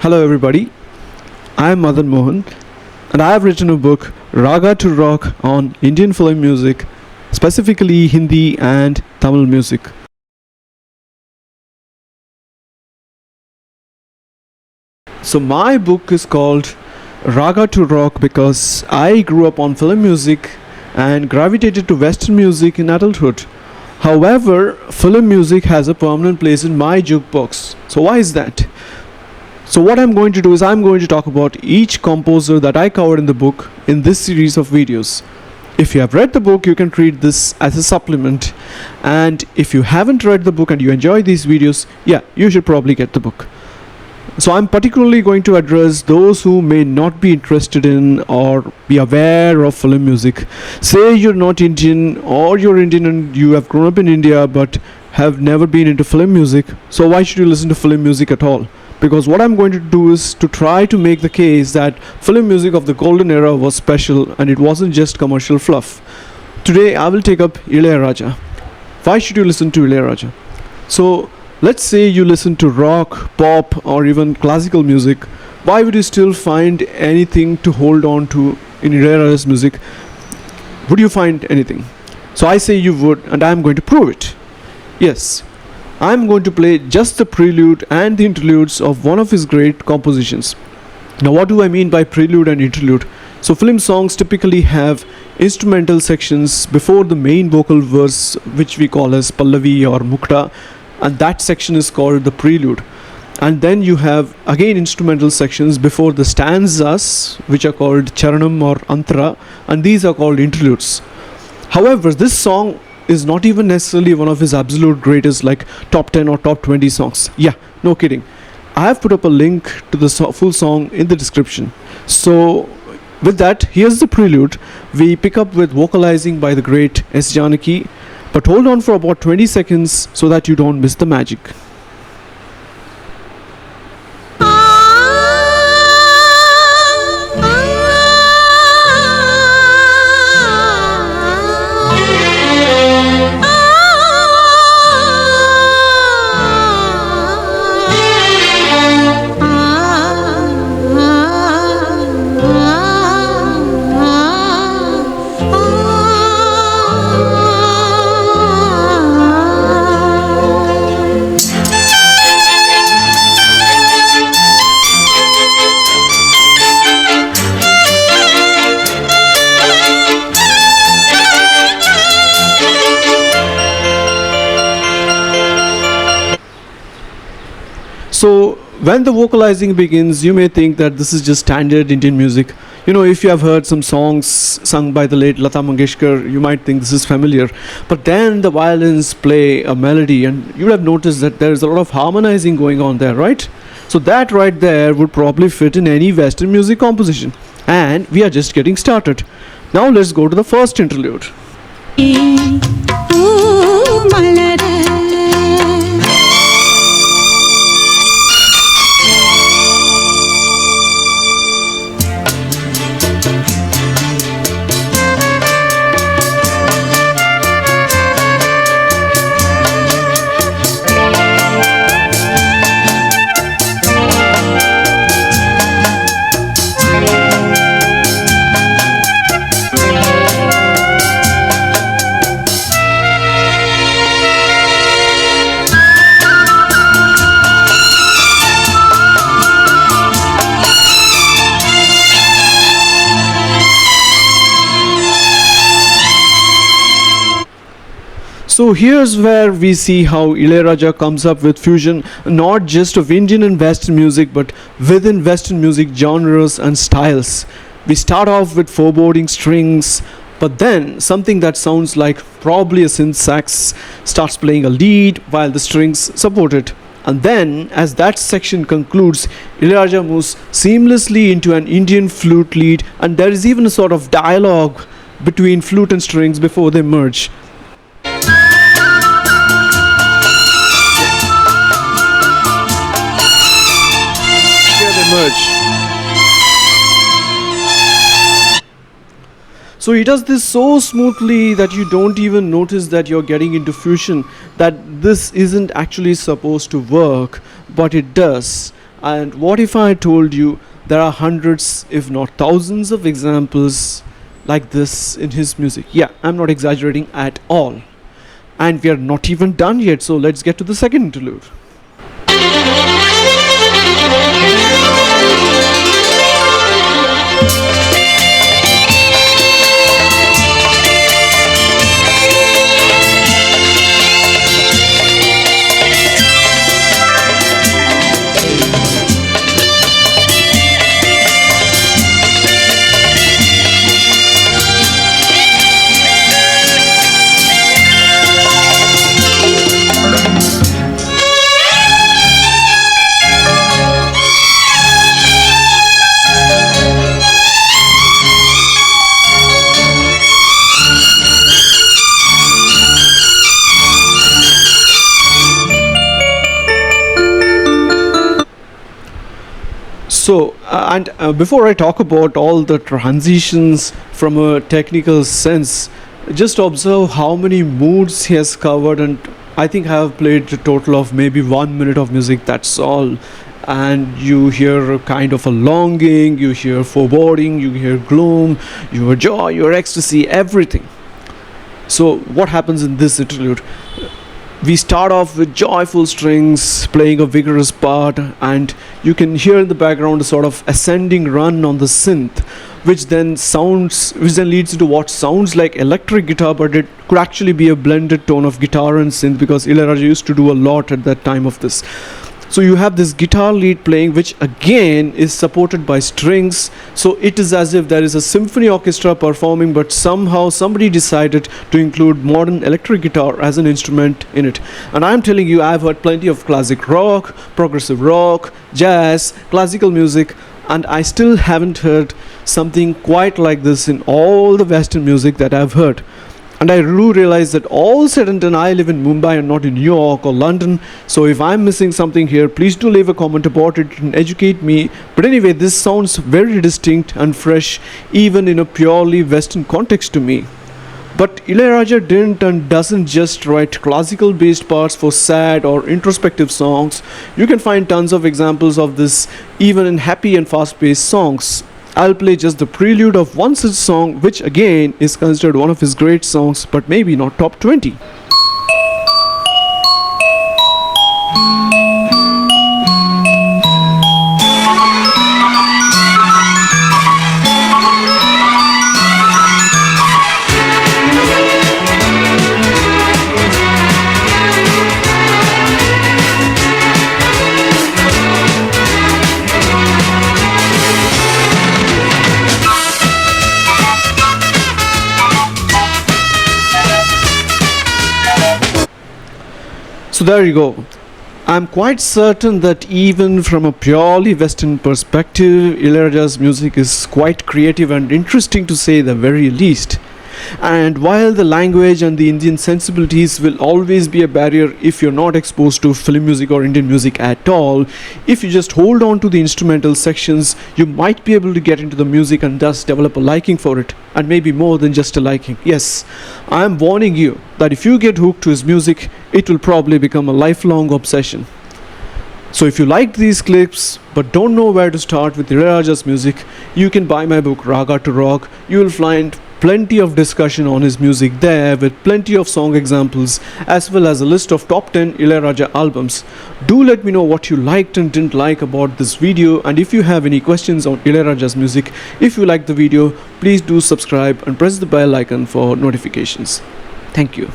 Hello everybody, I am Madan Mohan and I have written a book Raga to Rock on Indian film music, specifically Hindi and Tamil music. So my book is called Raga to Rock because I grew up on film music and gravitated to Western music in adulthood. However, film music has a permanent place in my jukebox. So why is that? So what I'm going to do is I'm going to talk about each composer that I covered in the book in this series of videos. If you have read the book, you can treat this as a supplement. And if you haven't read the book and you enjoy these videos, yeah, you should probably get the book. So I'm particularly going to address those who may not be interested in or be aware of film music. Say you're not Indian or you're Indian and you have grown up in India but have never been into film music. So why should you listen to film music at all? Because what I'm going to do is to try to make the case that film music of the golden era was special and it wasn't just commercial fluff. Today I will take up Ilayaraja. Why should you listen to Ilayaraja? So let's say you listen to rock, pop or even classical music. Why would you still find anything to hold on to in Ilayaraja's music? Would you find anything? So I say you would, and I'm going to prove it. Yes, I'm going to play just the prelude and the interludes of one of his great compositions. Now what do I mean by prelude and interlude? So film songs typically have instrumental sections before the main vocal verse, which we call as Pallavi or Mukta, and that section is called the prelude. And then you have again instrumental sections before the stanzas, which are called Charanam or Antara, and these are called interludes. However, this song is not even necessarily one of his absolute greatest, like top 10 or top 20 songs. Yeah, no kidding. I have put up a link to the full song in the description. So with that, here's the prelude. We pick up with vocalizing by the great S. Janaki, but hold on for about 20 seconds so that you don't miss the magic. So when the vocalizing begins, you may think that this is just standard Indian music. You know, if you have heard some songs sung by the late Lata Mangeshkar, you might think this is familiar. But then the violins play a melody and you would have noticed that there is a lot of harmonizing going on there, right? So that right there would probably fit in any Western music composition. And we are just getting started. Now let's go to the first interlude. So here's where we see how Ilayaraja comes up with fusion not just of Indian and Western music but within Western music genres and styles. We start off with foreboding strings, but then something that sounds like probably a synth sax starts playing a lead while the strings support it. And then as that section concludes, Ilayaraja moves seamlessly into an Indian flute lead, and there is even a sort of dialogue between flute and strings before they merge. So he does this so smoothly that you don't even notice that you're getting into fusion, that this isn't actually supposed to work, but it does. And what if I told you there are hundreds, if not thousands, of examples like this in his music? Yeah, I'm not exaggerating at all. And we are not even done yet, so let's get to the second interlude. Before I talk about all the transitions from a technical sense, just observe how many moods he has covered, and I think I have played a total of maybe 1 minute of music, that's all. And you hear a kind of a longing, you hear foreboding, you hear gloom, you hear joy, you hear ecstasy, everything. So, what happens in this interlude? We start off with joyful strings playing a vigorous part, and you can hear in the background a sort of ascending run on the synth, which then leads into what sounds like electric guitar, but it could actually be a blended tone of guitar and synth, because Ilayaraja used to do a lot at that time of this. So you have this guitar lead playing, which again is supported by strings. So it is as if there is a symphony orchestra performing, but somehow somebody decided to include modern electric guitar as an instrument in it. And I'm telling you, I've heard plenty of classic rock, progressive rock, jazz, classical music, and I still haven't heard something quite like this in all the Western music that I've heard. And I do realize that all said and done, I live in Mumbai and not in New York or London. So if I'm missing something here, please do leave a comment about it and educate me. But anyway, this sounds very distinct and fresh, even in a purely Western context to me. But Ilayaraja didn't and doesn't just write classical based parts for sad or introspective songs. You can find tons of examples of this even in happy and fast paced songs. I'll play just the prelude of one such song, which again is considered one of his great songs, but maybe not top 20. So there you go. I'm quite certain that even from a purely Western perspective, Ilayaraja's music is quite creative and interesting, to say the very least. And while the language and the Indian sensibilities will always be a barrier if you're not exposed to film music or Indian music at all, if you just hold on to the instrumental sections, you might be able to get into the music and thus develop a liking for it, and maybe more than just a liking. Yes, I am warning you that if you get hooked to his music, it will probably become a lifelong obsession. So if you liked these clips but don't know where to start with Ilayaraja's music, you can buy my book Raga to Rock. You will find plenty of discussion on his music there, with plenty of song examples as well as a list of top 10 Ilayaraja albums. Do let me know what you liked and didn't like about this video, and if you have any questions on Ilayaraja's music. If you liked the video, please do subscribe and press the bell icon for notifications. Thank you.